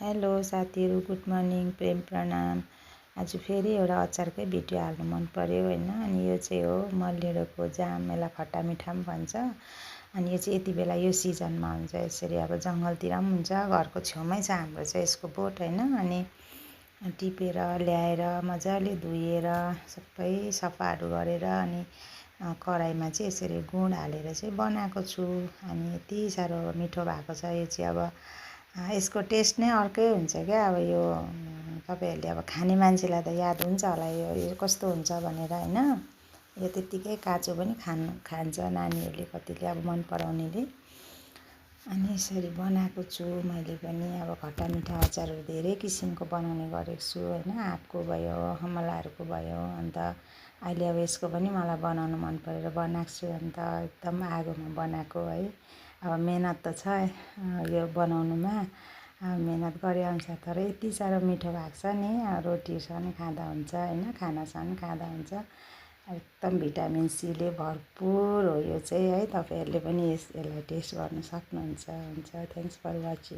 Hello साथीहरू, good morning, प्रेम प्रणाम। आज फेरि एउटा अचारकै भिडियो हाल्नु मन पर्यो होइन। अनि यो चाहिँ हो मलेडोको जाम, यसलाई खट्टा मिठा पनि भन्छ। अनि यो चाहिँ यति बेला यो सिजनमा हुन्छ, यसरी अब जङ्गलतिर पनि हुन्छ। घरको छेउमै छ हाम्रो चाहिँ यसको बोट होइन। अनि टिपेर ल्याएर मजाले धोएर सबै सफाहरू गरेर अनि कराईमा चाहिँ यसरी गुड हालेर चाहिँ बनाएको छु। अनि यति साह्रो मिठो भएको छ यो चाहिँ। अब यसको टेस्ट नै अर्कै हुन्छ क्या। अब यो तपाईँहरूले अब खाने मान्छेलाई त याद हुन्छ होला यो कस्तो हुन्छ भनेर होइन। यो त्यत्तिकै काँचो पनि खान्छ नानीहरूले, कतिले अब मन पराउनेले। अनि यसरी बनाएको छु मैले पनि। अब खट्टा मिठा अचारहरू धेरै किसिमको बनाउने गरेको छु होइन। आँपको भयो, अमलाहरूको भयो। अन्त अहिले अब यसको पनि मलाई बनाउनु मन परेर बनाएको छु। अन्त एकदम आगोमा बनाएको है। अब मेहनत त छ यो बनाउनुमा, मेहनत गरेअनुसार तर यति साह्रो मिठो भएको छ नि। रोटीसँग खाँदा हुन्छ होइन, खानासँग खाँदा हुन्छ। एकदम भिटामिन सीले भरपुर हो यो चाहिँ है। तपाईँहरूले पनि यसलाई टेस्ट गर्न सक्नुहुन्छ। हुन्छ, थ्याङ्क्स फर वाचिङ।